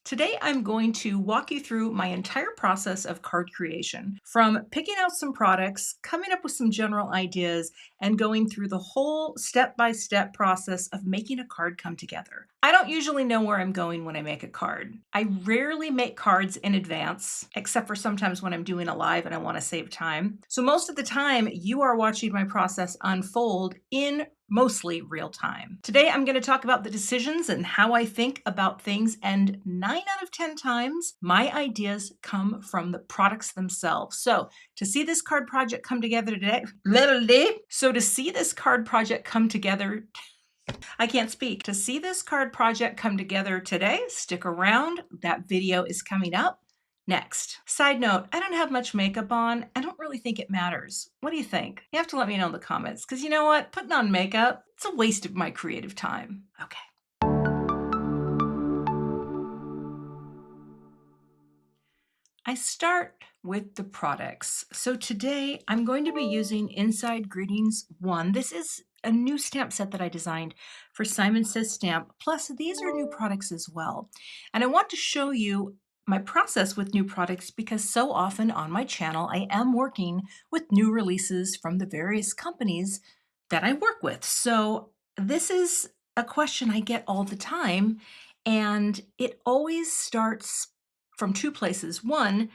Today, I'm going to walk you through my entire process of card creation, from picking out some products, coming up with some general ideas, and going through the whole step-by-step process of making a card come together. I don't usually know where I'm going when I make a card. I rarely make cards in advance, except for sometimes when I'm doing a live and I want to save time. So most of the time, you are watching my process unfold in mostly real time. Today, I'm going to talk about the decisions and how I think about things, and 9 out of 10 times, my ideas come from the products themselves. So to see this card project come together today, I can't speak. To see this card project come together today, stick around. That video is coming up next. Side note, I don't have much makeup on. I don't really think it matters. What do you think? You have to let me know in the comments, because you know what? Putting on makeup, it's a waste of my creative time. Okay. I start with the products. So today I'm going to be using Inside Greetings 1. This is a new stamp set that I designed for Simon Says Stamp. Plus, these are new products as well. And I want to show you my process with new products because so often on my channel, I am working with new releases from the various companies that I work with. So this is a question I get all the time, and it always starts from two places. One,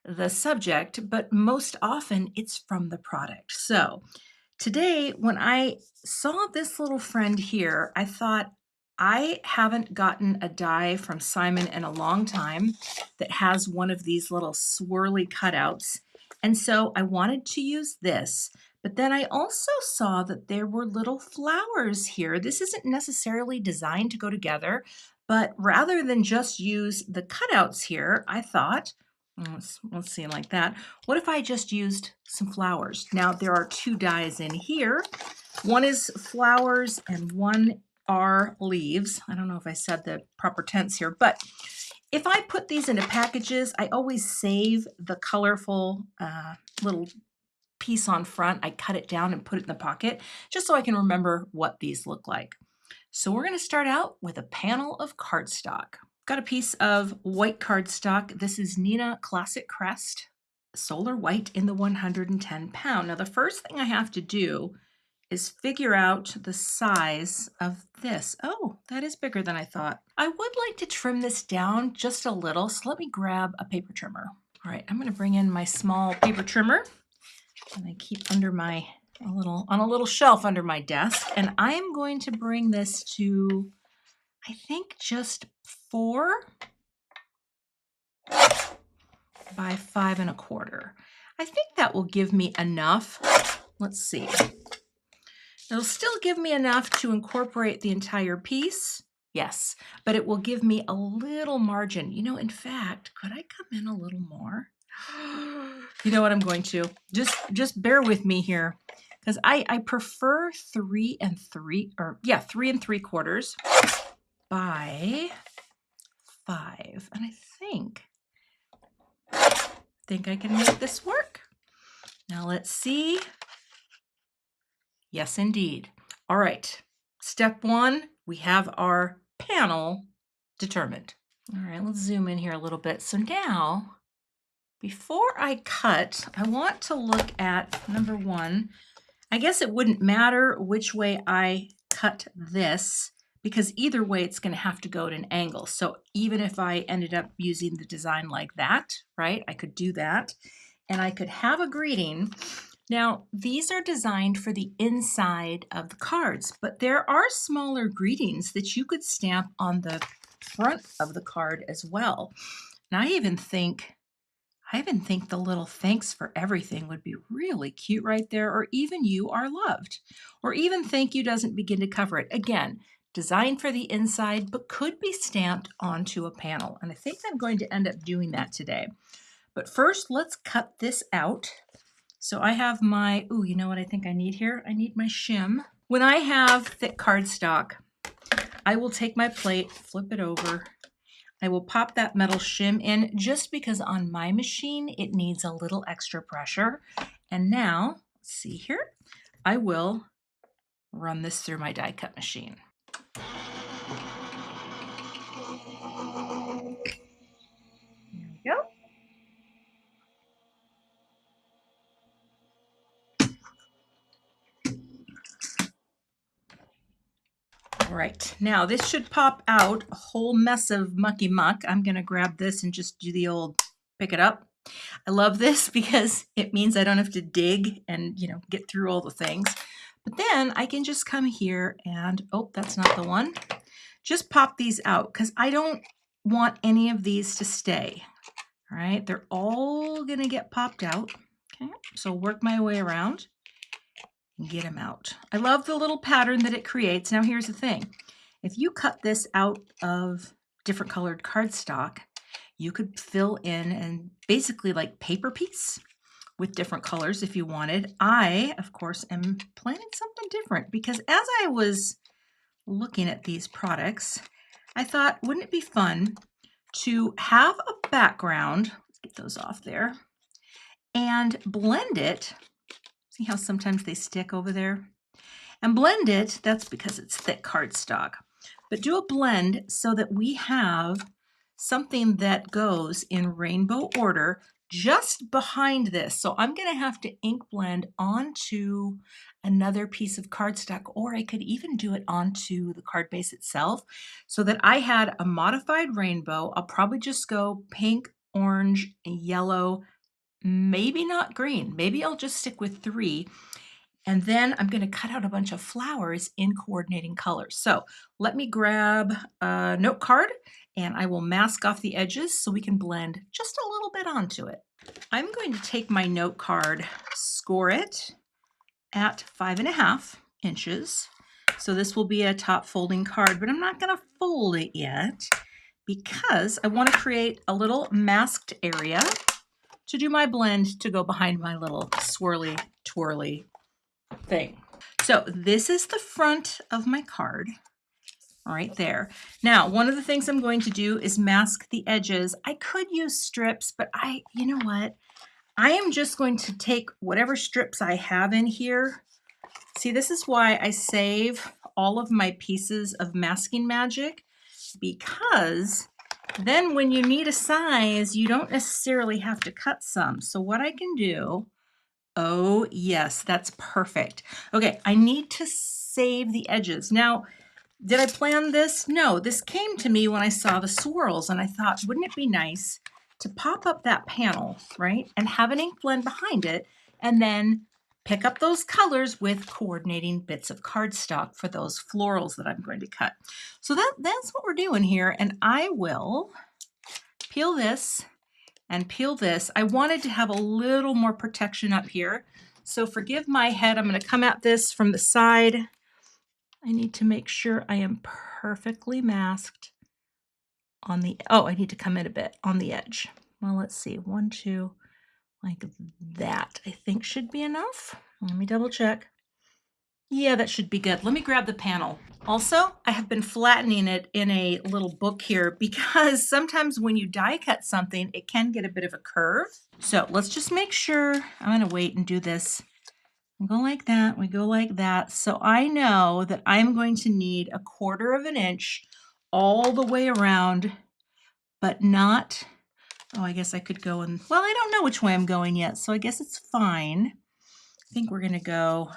the subject, but most often it's from the product. So today, when I saw this little friend here, I thought, I haven't gotten a die from Simon in a long time that has one of these little swirly cutouts. And so I wanted to use this. But then I also saw that there were little flowers here. This isn't necessarily designed to go together, but rather than just use the cutouts here, I thought, let's see, like that. What if I just used some flowers? Now there are two dies in here. One is flowers and one are leaves. I don't know if I said the proper tense here, but if I put these into packages, I always save the colorful little piece on front. I cut it down and put it in the pocket just so I can remember what these look like. So we're going to start out with a panel of cardstock. Got a piece of white cardstock. This is Neenah Classic Crest Solar White in the 110 pound. Now the first thing I have to do is figure out the size of this. Oh, that is bigger than I thought. I would like to trim this down just a little, so let me grab a paper trimmer. All right, I'm going to bring in my small paper trimmer, and I keep under my on a little shelf under my desk, and I'm going to bring this to, I think, just 4 by 5 1/4. I think that will give me enough. Let's see. It'll still give me enough to incorporate the entire piece. Yes, but it will give me a little margin. You know, in fact, could I come in a little more? You know what, I'm going to. Just bear with me here, because I prefer 3 3/4 by 5. And I think I can make this work. Now let's see. Yes, indeed. All right. Step 1, we have our panel determined. All right, let's zoom in here a little bit. So now, before I cut, I want to look at number 1. I guess it wouldn't matter which way I cut this, because either way it's going to have to go at an angle. So even if I ended up using the design like that, right, I could do that. And I could have a greeting. Now, these are designed for the inside of the cards, but there are smaller greetings that you could stamp on the front of the card as well. And I even think the little thanks for everything would be really cute right there, or even you are loved, or even thank you doesn't begin to cover it. Again, designed for the inside, but could be stamped onto a panel. And I think I'm going to end up doing that today. But first, let's cut this out. So I have my, you know what I think I need here? I need my shim. When I have thick cardstock, I will take my plate, flip it over. I will pop that metal shim in just because on my machine, it needs a little extra pressure. And now, let's see here, I will run this through my die cut machine. All right, now this should pop out a whole mess of mucky muck. I'm gonna grab this and just do the old pick it up. I love this because it means I don't have to dig and, get through all the things. But then I can just come here and, oh, that's not the one. Just pop these out because I don't want any of these to stay. All right, they're all gonna get popped out. Okay, so work my way around and get them out. I love the little pattern that it creates. Now here's the thing. If you cut this out of different colored cardstock, you could fill in and basically like paper piece with different colors if you wanted. I, of course, am planning something different because as I was looking at these products, I thought, wouldn't it be fun to have a background, let's get those off there, and blend it. See how sometimes they stick over there? And blend it, that's because it's thick cardstock. But do a blend so that we have something that goes in rainbow order just behind this. So I'm going to have to ink blend onto another piece of cardstock, or I could even do it onto the card base itself so that I had a modified rainbow. I'll probably just go pink, orange, yellow, maybe not green. Maybe I'll just stick with 3. And then I'm going to cut out a bunch of flowers in coordinating colors. So let me grab a note card and I will mask off the edges so we can blend just a little bit onto it. I'm going to take my note card, score it at 5.5 inches. So this will be a top folding card, but I'm not going to fold it yet because I want to create a little masked area to do my blend to go behind my little swirly twirly thing. So this is the front of my card right there. Now, one of the things I'm going to do is mask the edges. I could use strips, but you know what? I am just going to take whatever strips I have in here. See, this is why I save all of my pieces of masking magic, because then when you need a size, you don't necessarily have to cut some. So what I can do, oh yes, that's perfect. Okay, I need to save the edges. Now, did I plan this? No, this came to me when I saw the swirls and I thought, wouldn't it be nice to pop up that panel, right? And have an ink blend behind it and then pick up those colors with coordinating bits of cardstock for those florals that I'm going to cut. So that's what we're doing here. And I will peel this and peel this. I wanted to have a little more protection up here. So forgive my head. I'm going to come at this from the side. I need to make sure I am perfectly masked on the, I need to come in a bit on the edge. Well, let's see, 1, 2, like that, I think should be enough. Let me double check. Yeah, that should be good. Let me grab the panel. Also, I have been flattening it in a little book here because sometimes when you die cut something, it can get a bit of a curve. So let's just make sure, I'm gonna wait and do this. We go like that, we go like that. So I know that I'm going to need 1/4 of an inch all the way around, but not, I guess I could go in, well, I don't know which way I'm going yet, so I guess it's fine. I think we're gonna go,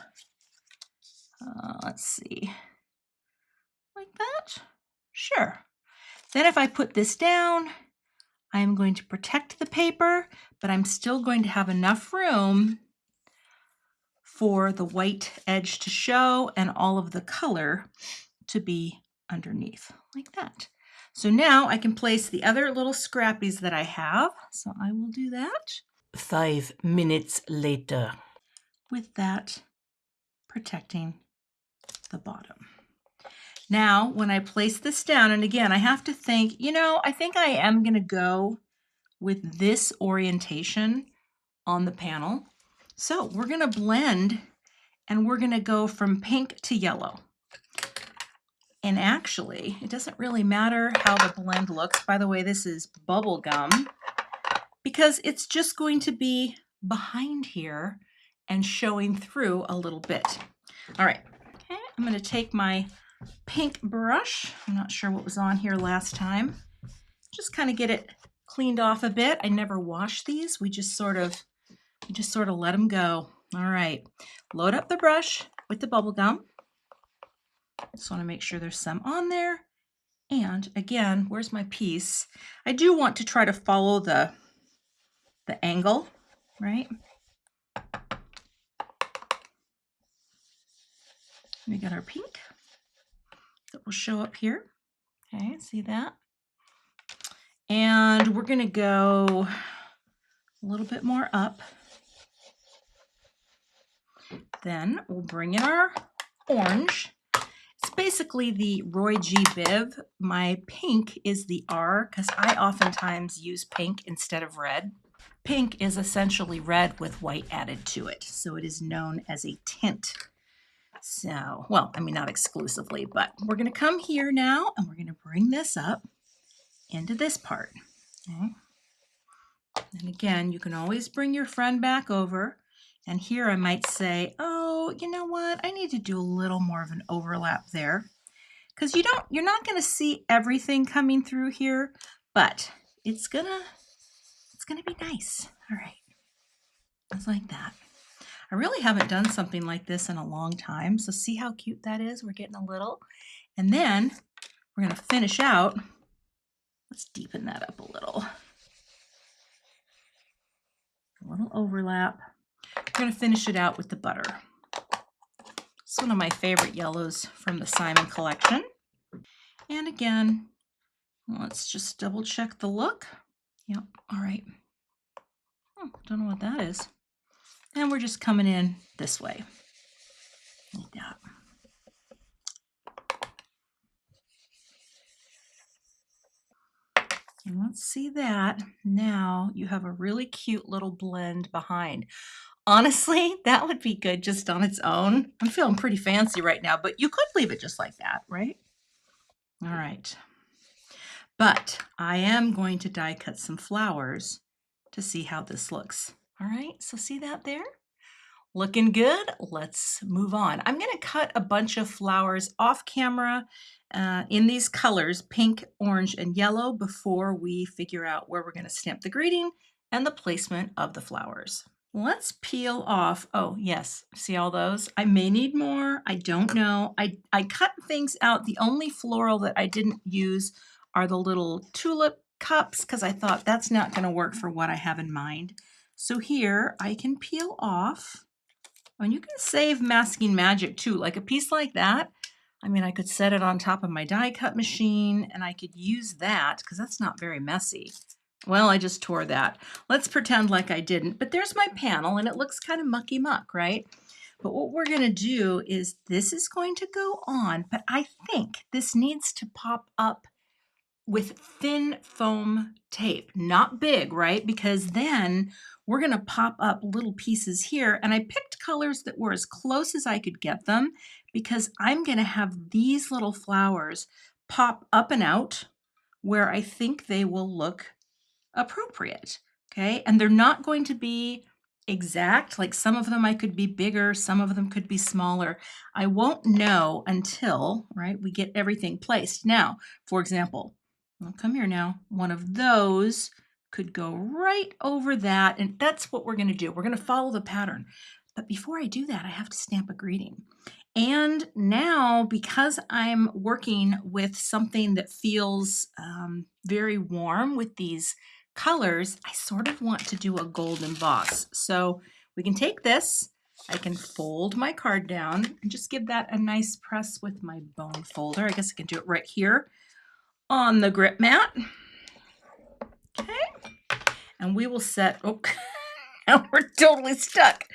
let's see, like that? Sure. Then if I put this down, I'm going to protect the paper, but I'm still going to have enough room for the white edge to show and all of the color to be underneath, like that. So now I can place the other little scrappies that I have. So I will do that. 5 minutes later. With that protecting the bottom. Now, when I place this down, and again, I have to think, I think I am going to go with this orientation on the panel. So we're going to blend and we're going to go from pink to yellow. And actually, it doesn't really matter how the blend looks. By the way, this is bubble gum because it's just going to be behind here and showing through a little bit. All right, okay, I'm going to take my pink brush. I'm not sure what was on here last time. Just kind of get it cleaned off a bit. I never wash these. We just sort of let them go. All right, load up the brush with the bubble gum. Just want to make sure there's some on there. And again, where's my piece? I do want to try to follow the angle, right? We got our pink that will show up here. Okay, see that? And we're going to go a little bit more up. Then we'll bring in our orange. It's basically the Roy G. Biv. My pink is the R because I oftentimes use pink instead of red. Pink is essentially red with white added to it, so it is known as a tint. So, well, I mean, not exclusively, but we're going to come here now and we're going to bring this up into this part. Okay. And again, you can always bring your friend back over. And here I might say, oh, you know what? I need to do a little more of an overlap there. Because you're not going to see everything coming through here, but it's gonna be nice. All right. Just like that. I really haven't done something like this in a long time. So see how cute that is? We're getting a little. And then we're going to finish out. Let's deepen that up a little. A little overlap. We're going to finish it out with the butter. It's one of my favorite yellows from the Simon collection. And again, let's just double check the look. Yep, all right. Don't know what that is. And we're just coming in this way. Like that. And let's see that. Now you have a really cute little blend behind. Honestly, that would be good just on its own. I'm feeling pretty fancy right now, but you could leave it just like that, right? All right. But I am going to die cut some flowers to see how this looks. All right, so see that there? Looking good. Let's move on. I'm going to cut a bunch of flowers off camera in these colors, pink, orange, and yellow, before we figure out where we're going to stamp the greeting and the placement of the flowers. Let's peel off. Oh, yes. See all those? I may need more. I don't know. I cut things out. The only floral that I didn't use are the little tulip cups because I thought that's not going to work for what I have in mind. So here I can peel off. And you can save masking magic too, like a piece like that. I mean, I could set it on top of my die cut machine and I could use that because that's not very messy. Well, I just tore that. Let's pretend like I didn't, but there's my panel and it looks kind of mucky muck, right? But what we're going to do is this is going to go on, but I think this needs to pop up with thin foam tape, not big, right? Because then we're going to pop up little pieces here. And I picked colors that were as close as I could get them because I'm going to have these little flowers pop up and out where I think they will look appropriate. Okay. And they're not going to be exact. Like some of them I could be bigger, some of them could be smaller. I won't know until, right, we get everything placed. Now, for example, well, come here now. One of those could go right over that. And that's what we're going to do. We're going to follow the pattern. But before I do that, I have to stamp a greeting. And now, because I'm working with something that feels very warm with these colors, I sort of want to do a gold emboss. So we can take this, I can fold my card down and just give that a nice press with my bone folder. I guess I can do it right here on the grip mat. Okay. And we will set, oh, now we're totally stuck.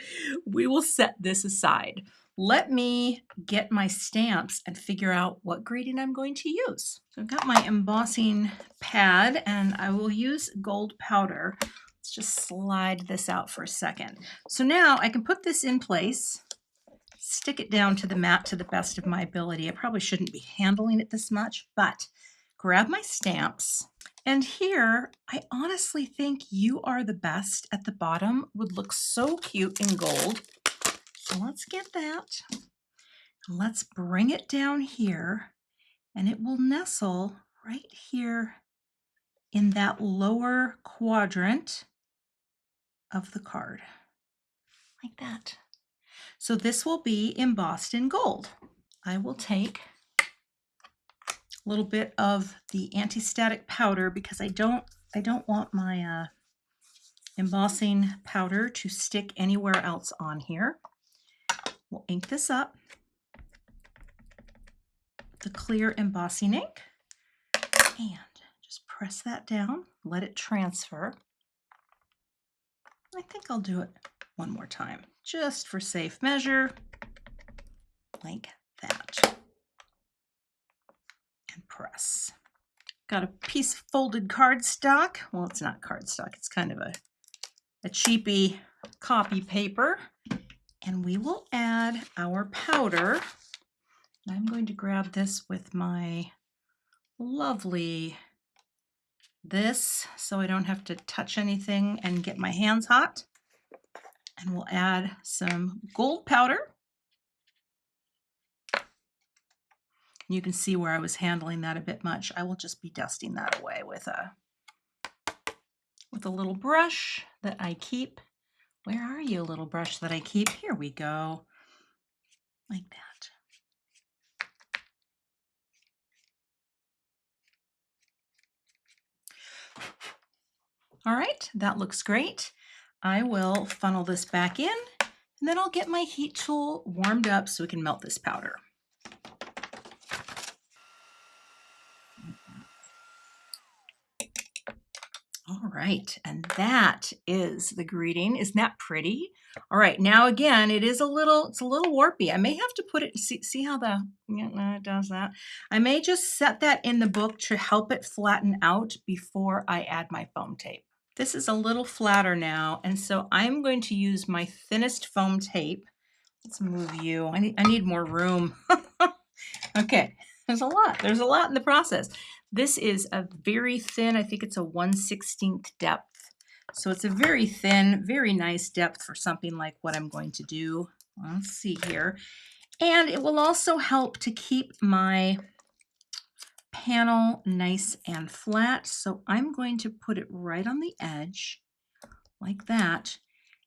We will set this aside. Let me get my stamps and figure out what greeting I'm going to use. So I've got my embossing pad and I will use gold powder. Let's just slide this out for a second. So now I can put this in place, stick it down to the mat to the best of my ability. I probably shouldn't be handling it this much, but grab my stamps. And here, I honestly think You Are the Best at the bottom would look so cute in gold. So let's get that. Let's bring it down here and it will nestle right here in that lower quadrant of the card, like that. So this will be embossed in gold. I will take A little bit of the anti-static powder because I don't want my embossing powder to stick anywhere else on here. We'll ink this up. The clear embossing ink. And just press that down, let it transfer. I think I'll do it one more time, just for safe measure, like that. And press. Got a piece of folded cardstock. Well, it's not cardstock, it's kind of a cheapy copy paper. And we will add our powder. I'm going to grab this with my lovely this so I don't have to touch anything and get my hands hot. And we'll add some gold powder. You can see where I was handling that a bit much. I will just be dusting that away with a little brush that I keep. Where are you, little brush that I keep? Here we go. Like that. All right, that looks great. I will funnel this back in, and then I'll get my heat tool warmed up so we can melt this powder. All right, and that is the greeting. Isn't that pretty? All right, now again, it's a little warpy. I may have to put it, see how it does that. I may just set that in the book to help it flatten out before I add my foam tape. This is a little flatter now, and so I'm going to use my thinnest foam tape. Let's move you. I need more room. Okay, there's a lot in the process. This is a very thin, I think it's a 1/16 depth. So it's a very thin, very nice depth for something like what I'm going to do. Let's see here. And it will also help to keep my panel nice and flat. So I'm going to put it right on the edge like that,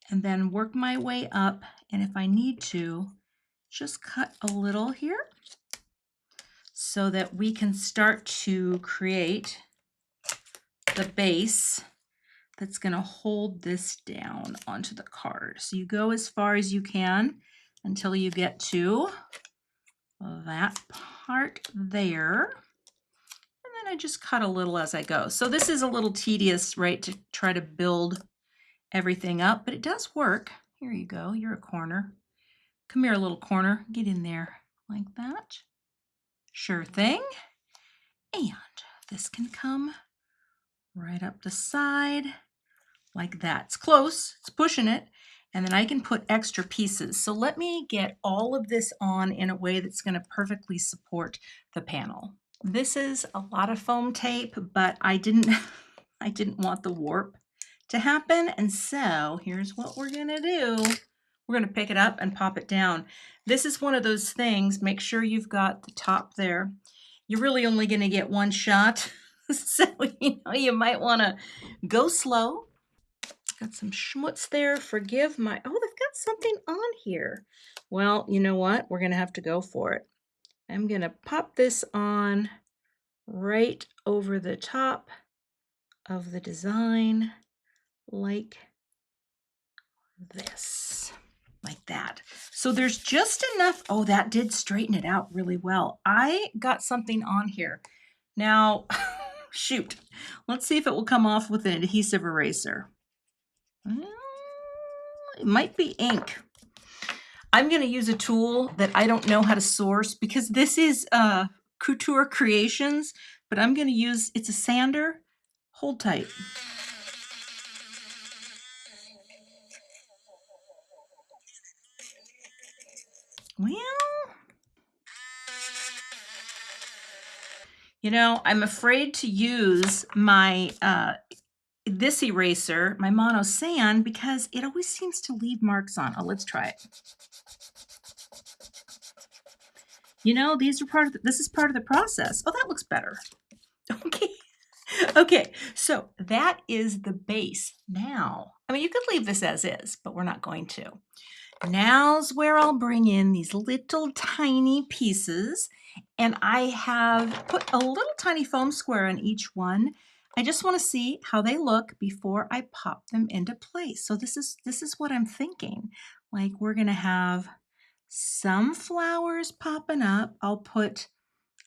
and then work my way up. And if I need to, just cut a little here so that we can start to create the base that's going to hold this down onto the card. So you go as far as you can until you get to that part there. And then I just cut a little as I go. So this is a little tedious, right, to try to build everything up, but it does work. Here you go. You're a corner. Come here, little corner. Get in there like that. Sure thing. And this can come right up the side like that. It's close, it's pushing it, and then I can put extra pieces. So let me get all of this on in a way that's going to perfectly support the panel. This is a lot of foam tape, but I didn't want the warp to happen, and so here's what we're going to do. We're going to pick it up and pop it down. This is one of those things, make sure you've got the top there. You're really only going to get one shot, so you might want to go slow. Got some schmutz there. Forgive my, oh, they've got something on here. Well, you know what? We're going to have to go for it. I'm going to pop this on right over the top of the design like this. Like that. So there's just enough. Oh, that did straighten it out really well. I got something on here. Now, shoot. Let's see if it will come off with an adhesive eraser. It might be ink. I'm going to use a tool that I don't know how to source because this is Couture Creations, but I'm going to use, it's a sander. Hold tight. Well, you know, I'm afraid to use my this eraser, my mono sand, because it always seems to leave marks on. Oh, let's try it. You know, these are this is part of the process. Oh, that looks better. Okay. Okay, so that is the base. Now, I mean, you could leave this as is, but we're not going to. Now's where I'll bring in these little tiny pieces. And I have put a little tiny foam square on each one. I just want to see how they look before I pop them into place. So this is what I'm thinking. Like we're going to have some flowers popping up. I'll put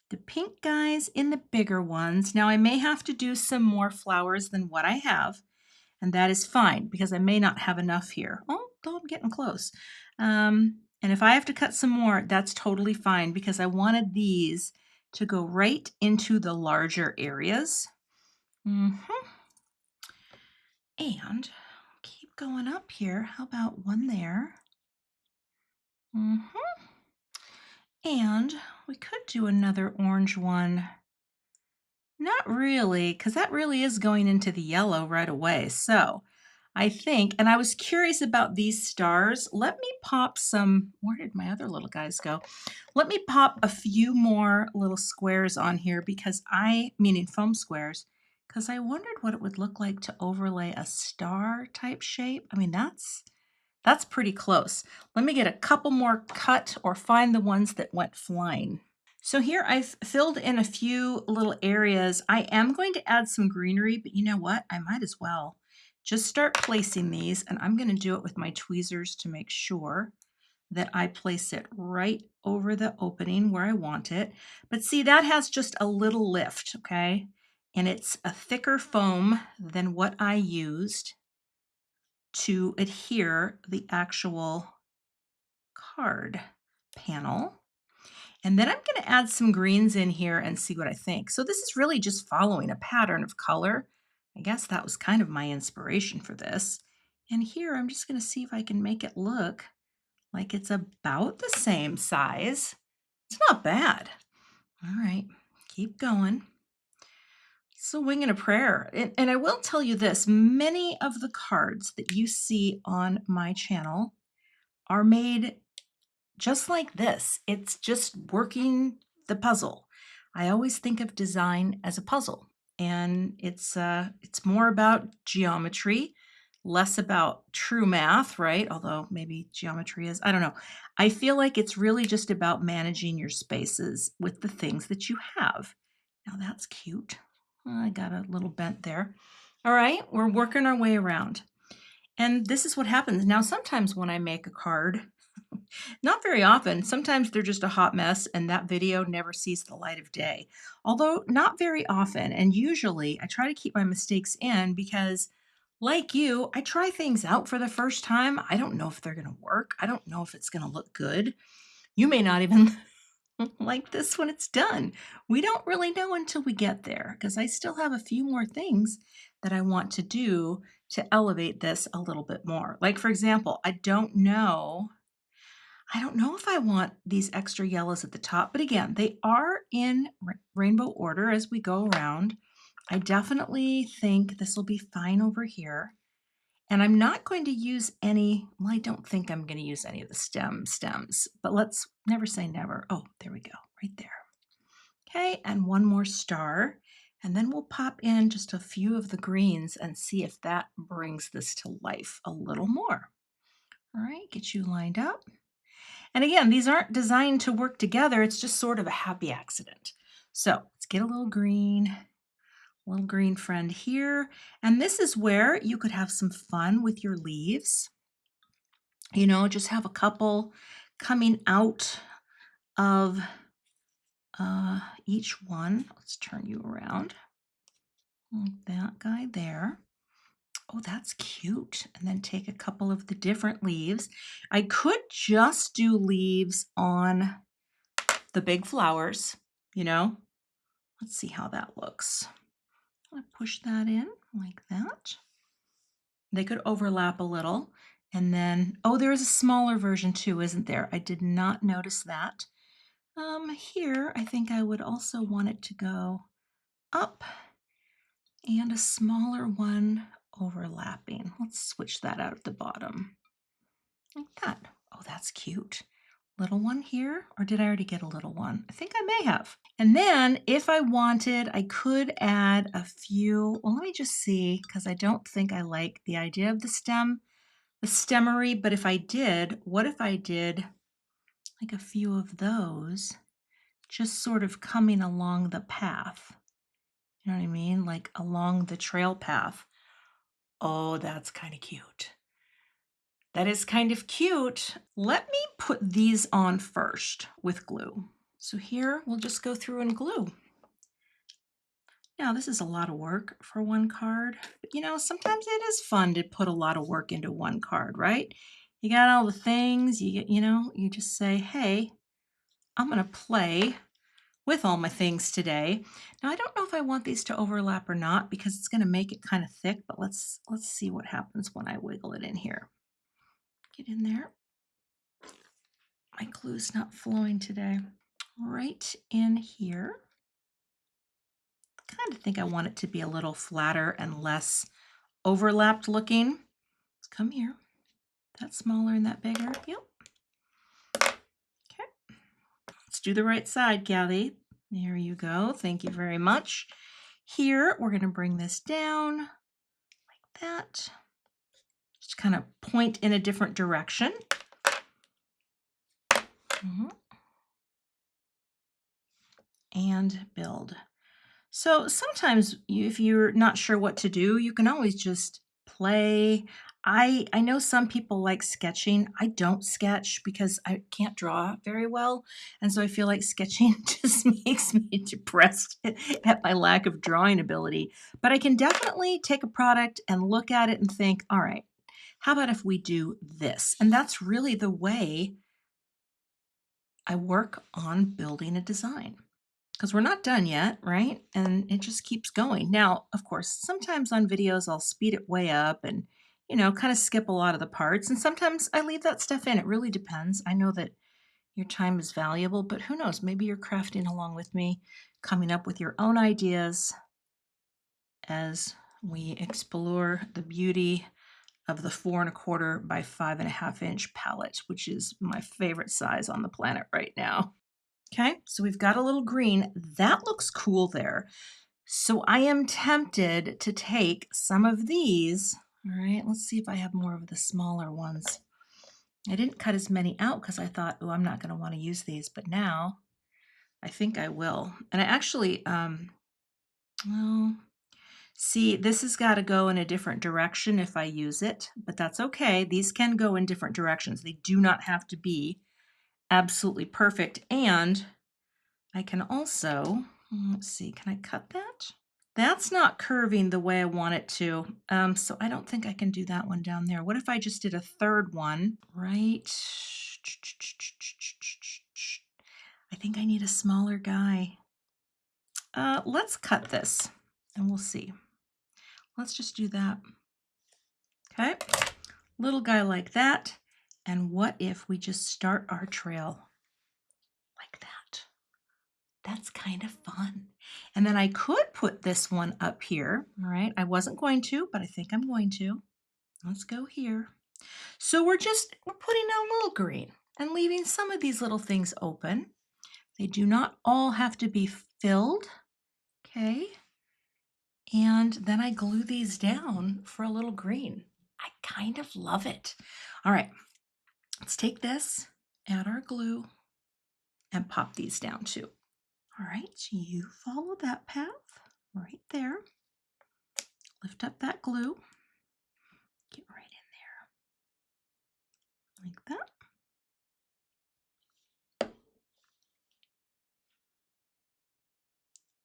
the pink guys in the bigger ones. Now I may have to do some more flowers than what I have, and that is fine because I may not have enough here. Oh, though I'm getting close. And if I have to cut some more, that's totally fine because I wanted these to go right into the larger areas. And keep going up here. How about one there? And we could do another orange one. Not really, because that really is going into the yellow right away. So I think, and I was curious about these stars. Let me pop some, where did my other little guys go? Let me pop a few more little squares on here because meaning foam squares, because I wondered what it would look like to overlay a star type shape. I mean, that's pretty close. Let me get a couple more cut or find the ones that went flying. So here I've filled in a few little areas. I am going to add some greenery, but you know what? I might as well just start placing these, and I'm going to do it with my tweezers to make sure that I place it right over the opening where I want it. But see, that has just a little lift, okay? And it's a thicker foam than what I used to adhere the actual card panel. And then I'm going to add some greens in here and see what I think. So this is really just following a pattern of color. I guess that was kind of my inspiration for this. And here I'm just going to see if I can make it look like it's about the same size. It's not bad. All right, keep going. So winging a prayer. And I will tell you this, many of the cards that you see on my channel are made just like this. It's just working the puzzle. I always think of design as a puzzle, and it's more about geometry, less about true math, right? Although maybe geometry is, I don't know. I feel like it's really just about managing your spaces with the things that you have. Now that's cute. I got a little bent there. All right, we're working our way around. And this is what happens. Now, sometimes when I make a card, not very often. Sometimes they're just a hot mess and that video never sees the light of day. Although not very often. And usually I try to keep my mistakes in because, like you, I try things out for the first time. I don't know if they're going to work. I don't know if it's going to look good. You may not even like this when it's done. We don't really know until we get there because I still have a few more things that I want to do to elevate this a little bit more. Like, for example, I don't know if I want these extra yellows at the top, but again, they are in rainbow order as we go around. I definitely think this will be fine over here. And I'm not going to use any, well, I don't think I'm going to use any of the stems, but let's never say never. Oh, there we go, right there. Okay, and one more star. And then we'll pop in just a few of the greens and see if that brings this to life a little more. All right, get you lined up. And again, these aren't designed to work together. It's just sort of a happy accident. So let's get a little green friend here. And this is where you could have some fun with your leaves. You know, just have a couple coming out of each one. Let's turn you around. Like that guy there. Oh, that's cute. And then take a couple of the different leaves. I could just do leaves on the big flowers, you know. Let's see how that looks. I'm going to push that in like that. They could overlap a little. And then, oh, there is a smaller version too, isn't there? I did not notice that. Here, I think I would also want it to go up and a smaller one overlapping. Let's switch that out at the bottom. Like that. Oh, that's cute. Little one here, or did I already get a little one? I think I may have. And then if I wanted, I could add a few, well, let me just see, because I don't think I like the idea of the stemmery, but if I did, what if I did like a few of those just sort of coming along the path. You know what I mean? Like along the trail path. Oh, that's kind of cute. That is kind of cute. Let me put these on first with glue. So here we'll just go through and glue. Now this is a lot of work for one card, but you know, sometimes it is fun to put a lot of work into one card, right? You got all the things, you get, you know, you just say, hey, I'm gonna play with all my things today. Now I don't know if I want these to overlap or not because it's gonna make it kind of thick, but let's see what happens when I wiggle it in here. Get in there. My glue's not flowing today. Right in here. I kind of think I want it to be a little flatter and less overlapped looking. Let's come here. That smaller and that bigger. Yep. Okay. Let's do the right side, Cathy. There you go. Thank you very much. Here, we're going to bring this down like that. Just kind of point in a different direction. And build. So sometimes if you're not sure what to do, you can always just play. I know some people like sketching. I don't sketch because I can't draw very well. And so I feel like sketching just makes me depressed at my lack of drawing ability. But I can definitely take a product and look at it and think, all right, how about if we do this? And that's really the way I work on building a design. Because we're not done yet, right? And it just keeps going. Now, of course, sometimes on videos I'll speed it way up and, you know, kind of skip a lot of the parts. And sometimes I leave that stuff in. It really depends. I know that your time is valuable, but who knows? Maybe you're crafting along with me, coming up with your own ideas as we explore the beauty of the 4¼ by 5½ inch palette, which is my favorite size on the planet right now. Okay, so we've got a little green. That looks cool there. So I am tempted to take some of these. All right, let's see if I have more of the smaller ones. I didn't cut as many out because I thought, oh, I'm not going to want to use these, but now I think I will. And I actually, well, see, this has got to go in a different direction if I use it, but that's okay. These can go in different directions. They do not have to be absolutely perfect. And I can also, let's see, can I cut that? That's not curving the way I want it to. So I don't think I can do that one down there. What if I just did a third one? Right. I think I need a smaller guy. Let's cut this and we'll see. Let's just do that. Okay. Little guy like that. And what if we just start our trail like that? That's kind of fun. And then I could put this one up here, all right? I wasn't going to, but I think I'm going to. Let's go here. So we're putting down little green and leaving some of these little things open. They do not all have to be filled, okay? And then I glue these down for a little green. I kind of love it. All right, let's take this, add our glue, and pop these down too. All right, you follow that path right there. Lift up that glue. Get right in there. Like that.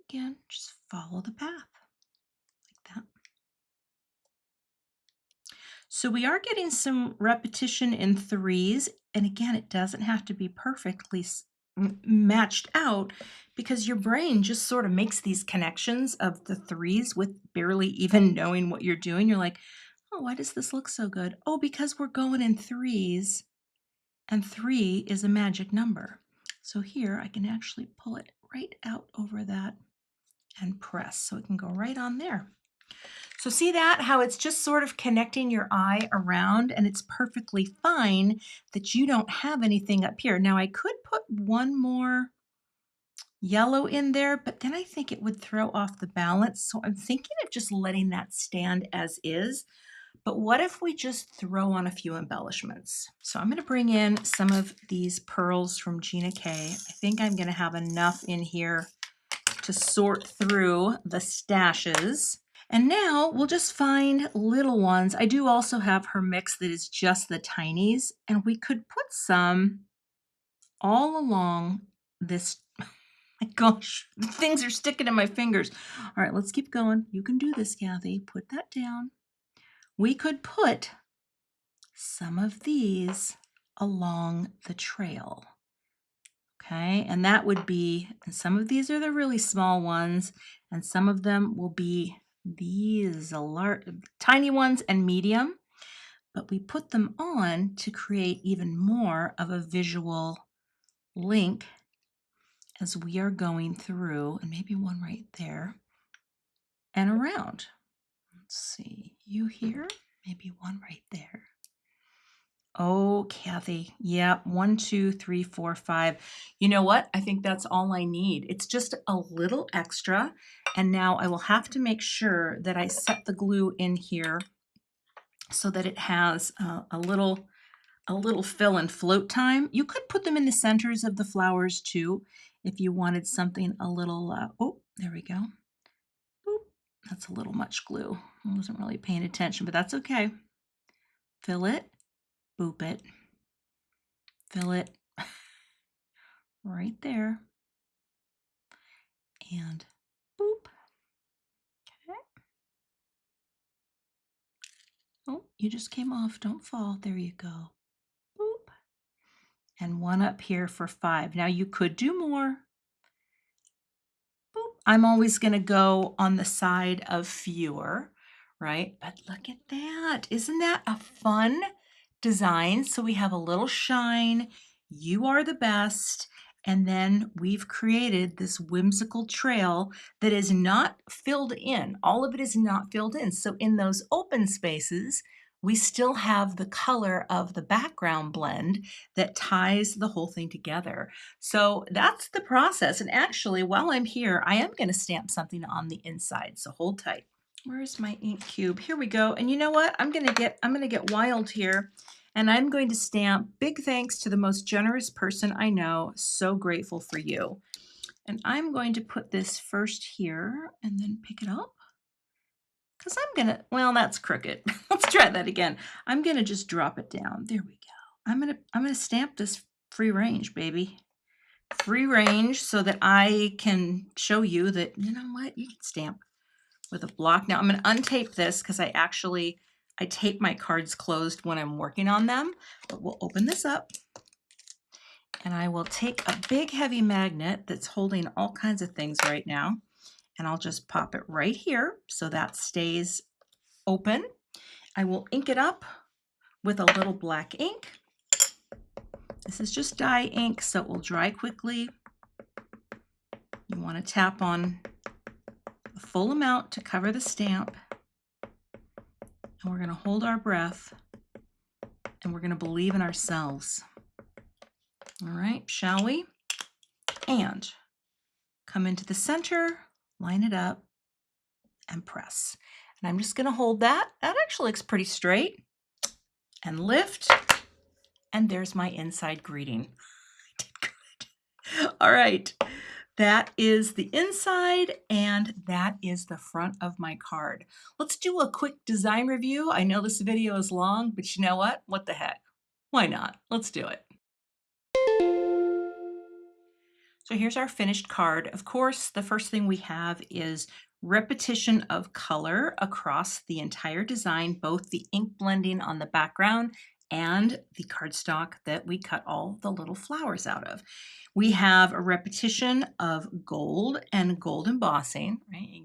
Again, just follow the path. Like that. So we are getting some repetition in threes. And again, it doesn't have to be perfectly matched out because your brain just sort of makes these connections of the threes with barely even knowing what you're doing. You're like, oh, why does this look so good? Oh, because we're going in threes and 3 is a magic number. So here I can actually pull it right out over that and press so it can go right on there. So see that, how it's just sort of connecting your eye around, and it's perfectly fine that you don't have anything up here. Now I could put one more yellow in there, but then I think it would throw off the balance. So I'm thinking of just letting that stand as is. But what if we just throw on a few embellishments? So I'm going to bring in some of these pearls from Gina K. I think I'm going to have enough in here to sort through the stashes. And now we'll just find little ones. I do also have her mix that is just the tinies, and we could put some all along this. My gosh, things are sticking in my fingers. All right, let's keep going. You can do this, Kathy. Put that down. We could put some of these along the trail. Okay, and that would be, and some of these are the really small ones, and some of them will be these tiny ones and medium, but we put them on to create even more of a visual link as we are going through, and maybe one right there and around. Let's see, you here, maybe one right there. Oh, Kathy. Yeah, 1, 2, 3, 4, 5. You know what? I think that's all I need. It's just a little extra. And now I will have to make sure that I set the glue in here so that it has a little fill and float time. You could put them in the centers of the flowers too if you wanted something a little, oh, there we go. Boop. That's a little much glue. I wasn't really paying attention, but that's okay. Fill it, boop it. Fill it right there, and boop. Okay. Oh, you just came off. Don't fall. There you go. Boop. And one up here for 5. Now you could do more. Boop. I'm always going to go on the side of fewer, right? But look at that. Isn't that a fun design? So we have a little shine. You are the best. And then we've created this whimsical trail that is not filled in. All of it is not filled in. So in those open spaces, we still have the color of the background blend that ties the whole thing together. So that's the process. And actually, while I'm here, I am going to stamp something on the inside. So hold tight. Where's my ink cube? Here we go. And you know what? I'm going to get wild here. And I'm going to stamp big thanks to the most generous person I know. So grateful for you. And I'm going to put this first here and then pick it up. Because I'm going to, well, that's crooked. Let's try that again. I'm going to just drop it down. There we go. I'm going to stamp this free range, baby. Free range so that I can show you that, you know what, you can stamp with a block. Now I'm going to untape this because I tape my cards closed when I'm working on them, but we'll open this up and I will take a big heavy magnet that's holding all kinds of things right now, and I'll just pop it right here so that stays open. I will ink it up with a little black ink. This is just dye ink, so it will dry quickly. You want to tap on the full amount to cover the stamp. And we're going to hold our breath and we're going to believe in ourselves. All right, shall we? And come into the center, line it up, and press. And I'm just going to hold that. That actually looks pretty straight. And lift. And there's my inside greeting. I did good. All right. That is the inside, and that is the front of my card. Let's do a quick design review. I know this video is long, but you know what? What the heck? Why not? Let's do it. So here's our finished card. Of course, the first thing we have is repetition of color across the entire design, both the ink blending on the background and the cardstock that we cut all the little flowers out of. We have a repetition of gold and gold embossing, right? You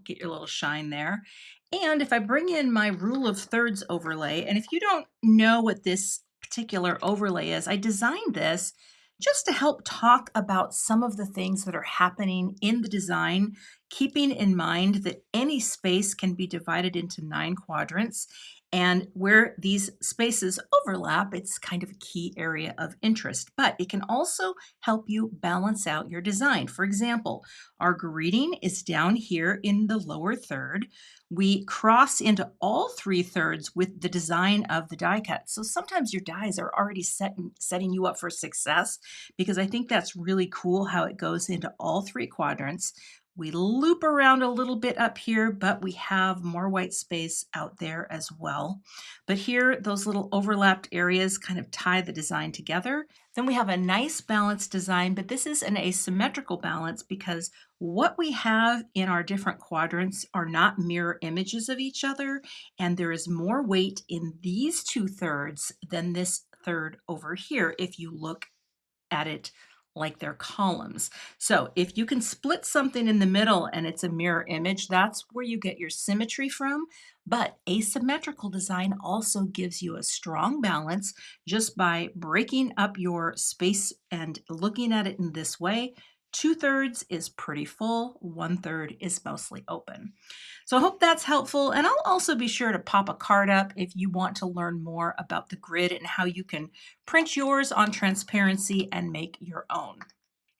get your little shine there. And if I bring in my rule of thirds overlay, and if you don't know what this particular overlay is, I designed this just to help talk about some of the things that are happening in the design. keeping in mind that any space can be divided into 9 quadrants. And where these spaces overlap, it's kind of a key area of interest, but it can also help you balance out your design. For example, our greeting is down here in the lower third. We cross into all 3/3 with the design of the die cut. So sometimes your dies are already setting you up for success, because I think that's really cool how it goes into all 3 quadrants. We loop around a little bit up here, but we have more white space out there as well. But here, those little overlapped areas kind of tie the design together. Then we have a nice balanced design, but this is an asymmetrical balance because what we have in our different quadrants are not mirror images of each other, and there is more weight in these 2/3 than this third over here if you look at it like they're columns. So if you can split something in the middle and it's a mirror image, that's where you get your symmetry from. But asymmetrical design also gives you a strong balance just by breaking up your space and looking at it in this way. 2/3 is pretty full, 1/3 is mostly open. So I hope that's helpful. And I'll also be sure to pop a card up if you want to learn more about the grid and how you can print yours on transparency and make your own.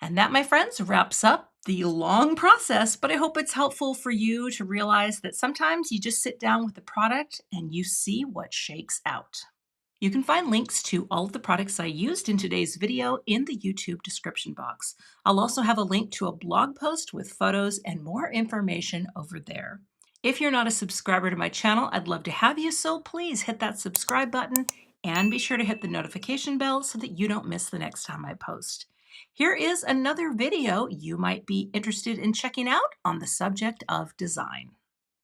And that, my friends, wraps up the long process, but I hope it's helpful for you to realize that sometimes you just sit down with the product and you see what shakes out. You can find links to all of the products I used in today's video in the YouTube description box. I'll also have a link to a blog post with photos and more information over there. If you're not a subscriber to my channel, I'd love to have you, so please hit that subscribe button and be sure to hit the notification bell so that you don't miss the next time I post. Here is another video you might be interested in checking out on the subject of design.